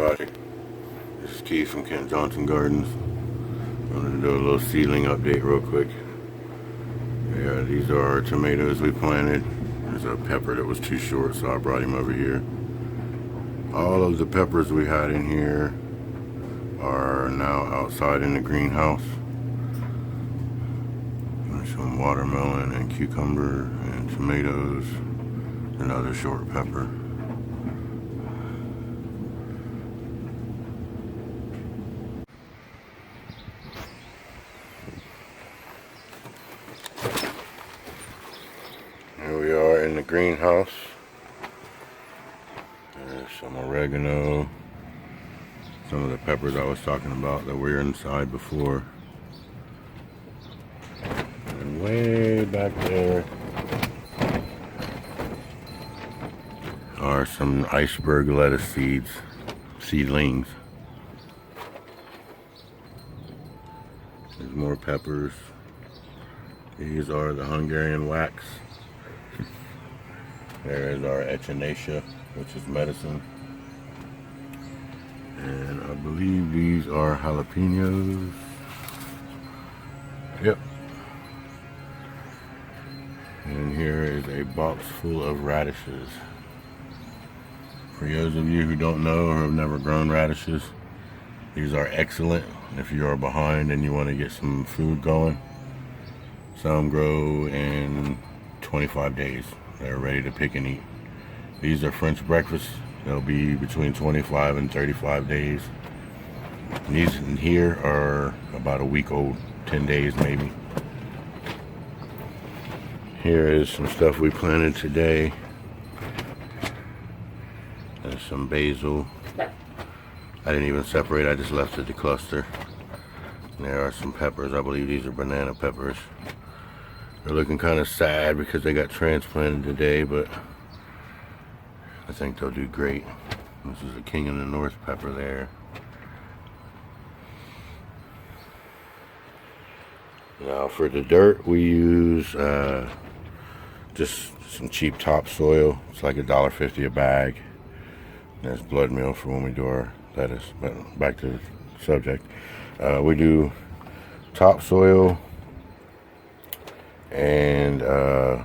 everybody. This is Keith from Kent Johnson Gardens. I'm going to do a little seedling update real quick. Yeah, these are our tomatoes we planted. There's a pepper that was too short, so I brought him over here. All of the peppers we had in here are now outside in the greenhouse. There's some watermelon and cucumber and tomatoes, another short pepper. Here we are in the greenhouse. There's some oregano, some of the peppers I was talking about that were inside before. And way back there are some iceberg lettuce seedlings. There's more peppers. These are the Hungarian wax. There is our echinacea, which is medicine. And I believe these are jalapenos. Yep. And here is a box full of radishes. For those of you who don't know or have never grown radishes, these are excellent if you are behind and you want to get some food going. Some grow in 25 days. They're ready to pick and eat. These are French breakfast. They'll be between 25 and 35 days. These in here are about a week old, 10 days maybe. Here is some stuff we planted today. There's some basil. I didn't even separate, I just left it to cluster. There are some peppers. I believe these are banana peppers. They're looking kind of sad because they got transplanted today, but I think they'll do great. This is a King of the North pepper there. Now for the dirt, we use just some cheap topsoil. It's like $1.50 a bag. There's blood meal for when we do our lettuce. But back to the subject. We do topsoil. And I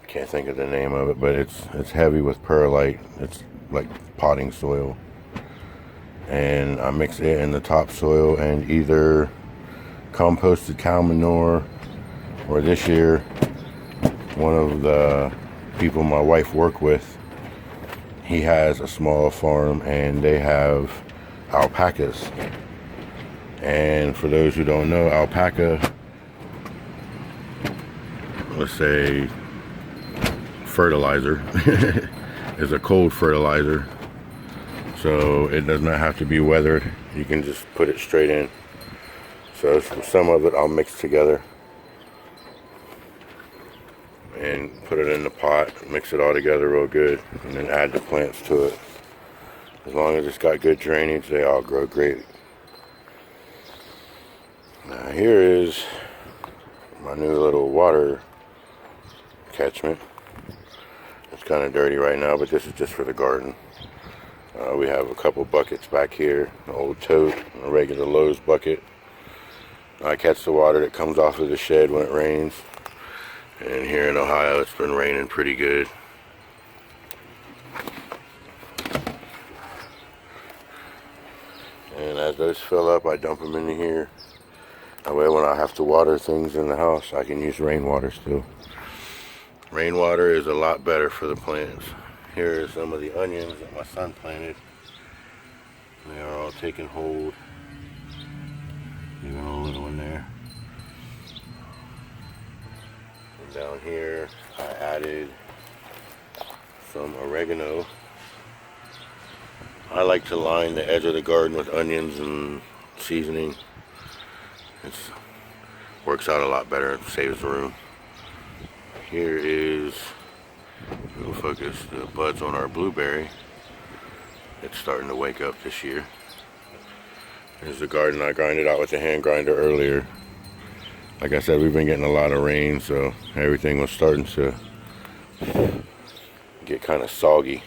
can't think of the name of it, but it's heavy with perlite. It's like potting soil, and I mix it in the topsoil and either composted cow manure, or this year one of the people my wife worked with, he has a small farm and they have alpacas. And for those who don't know, alpaca, let's say fertilizer, is a cold fertilizer, so it does not have to be weathered. You can just put it straight in. So some of it I'll mix together and put it in the pot, mix it all together real good, and then add the plants to it. As long as it's got good drainage, they all grow great. Now here is my new little water catchment. It's kind of dirty right now, but this is just for the garden. We have a couple buckets back here, an old tote, a regular Lowe's bucket. I catch the water that comes off of the shed when it rains. And here in Ohio, it's been raining pretty good. And as those fill up, I dump them into here. That way when I have to water things in the house, I can use rainwater still. Rainwater is a lot better for the plants. Here are some of the onions that my son planted. They are all taking hold. Even a little one there. And down here, I added some oregano. I like to line the edge of the garden with onions and seasoning. It works out a lot better and saves room. Here is, we'll focus the buds on our blueberry. It's starting to wake up this year. Here's the garden. I grinded out with the hand grinder earlier. Like I said, we've been getting a lot of rain, so everything was starting to get kind of soggy.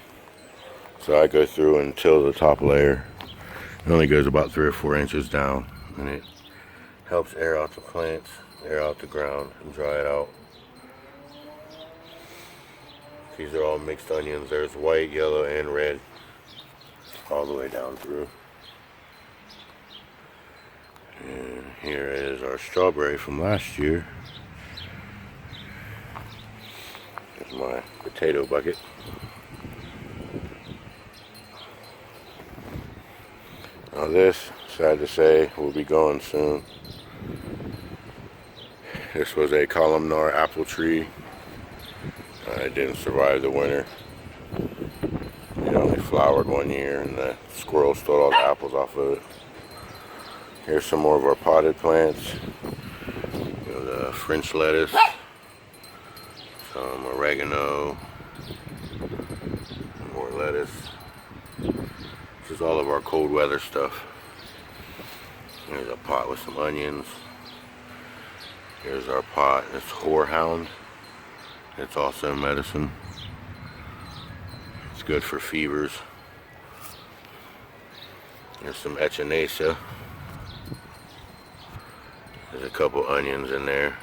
So I go through and till the top layer. It only goes about 3 or 4 inches down, and it helps air out the plants, air out the ground, and dry it out. These are all mixed onions. There's white, yellow, and red all the way down through. And here is our strawberry from last year. Here's my potato bucket. Now this, sad to say, will be gone soon. This was a columnar apple tree. It didn't survive the winter. It only flowered 1 year and the squirrels stole all the apples off of it. Here's some more of our potted plants. The French lettuce, some oregano, more lettuce. This is all of our cold weather stuff. Here's a pot with some onions. Here's our pot. It's horehound. It's also medicine. It's good for fevers. There's some echinacea. There's a couple onions in there.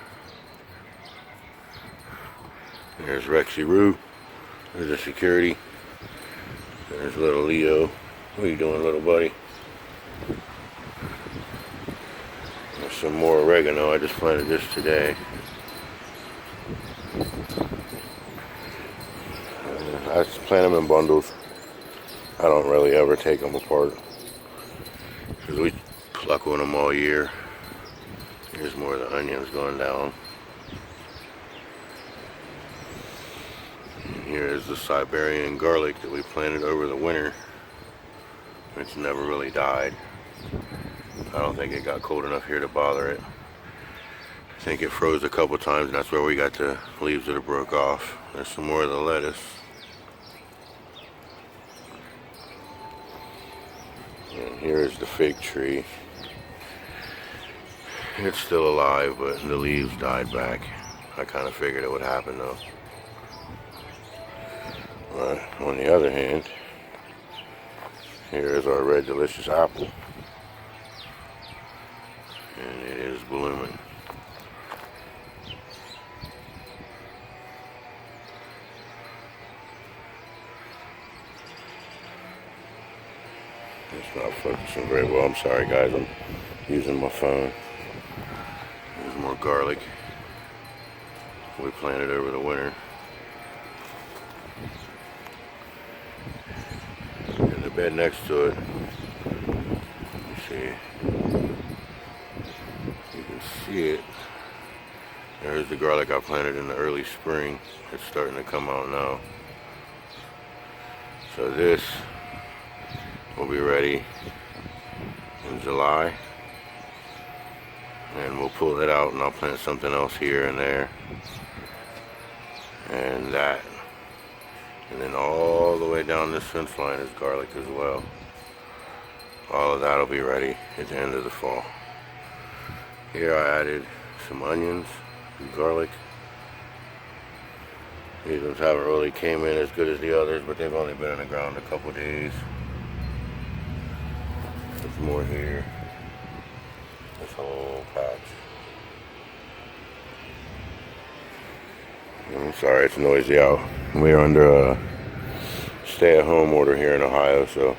There's Rexy Roo. There's a security. There's little Leo. What are you doing, little buddy? There's some more oregano. I just planted this today. I just plant them in bundles. I don't really ever take them apart because we pluck on them all year. Here's more of the onions going down. And here is the Siberian garlic that we planted over the winter. It's never really died. I don't think it got cold enough here to bother it. I think it froze a couple times, and that's where we got the leaves that have broke off. There's some more of the lettuce. And here is the fig tree. It's still alive, but the leaves died back. I kind of figured it would happen though. But on the other hand, here is our red delicious apple. And it is blooming. It's not focusing very well. I'm sorry guys, I'm using my phone. There's more garlic we planted over the winter. And the bed next to it, you see, you can see it. There's the garlic I planted in the early spring. It's starting to come out now. So this will be ready in July. And we'll pull it out and I'll plant something else here and there. And that. And then all the way down this fence line is garlic as well. All of that will be ready at the end of the fall. Here I added some onions and garlic. These ones haven't really came in as good as the others, but they've only been in the ground a couple days. There's more here. This whole patch. I'm sorry, it's noisy out. We're under a stay-at-home order here in Ohio, so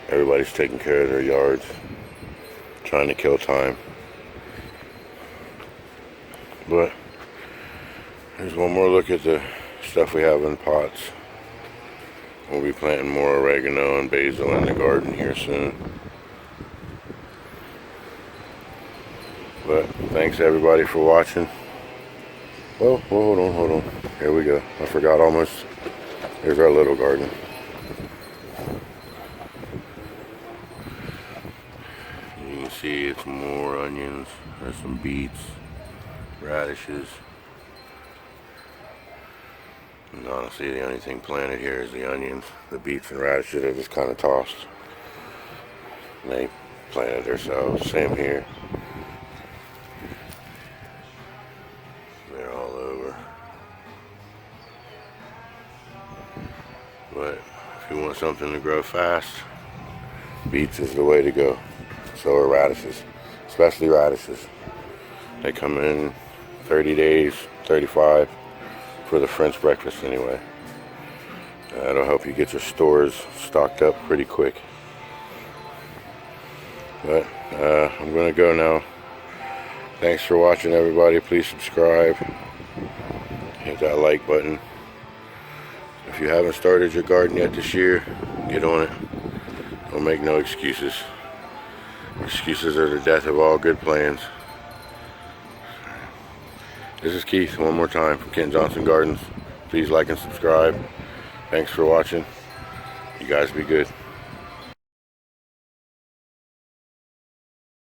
everybody's taking care of their yards, trying to kill time. But here's one more look at the stuff we have in pots. We'll be planting more oregano and basil in the garden here soon. But thanks everybody for watching. Well, hold on. Here we go. I forgot almost. Here's our little garden. You can see it's more onions. There's some beets, radishes. And honestly, the only thing planted here is the onions. The beets and radishes are just kind of tossed. They planted themselves. Same here. They're all over. But If you want something to grow fast, beets is the way to go. So are radishes, especially radishes. They come in 30 days, 35 for the French breakfast anyway. That'll help you get your stores stocked up pretty quick. But I'm gonna go now. Thanks for watching, everybody. Please subscribe. Hit that like button. If you haven't started your garden yet this year, get on it. Don't make no excuses. Excuses are the death of all good plans. This is Keith one more time from Ken Johnson Gardens. Please like and subscribe. Thanks for watching. You guys be good.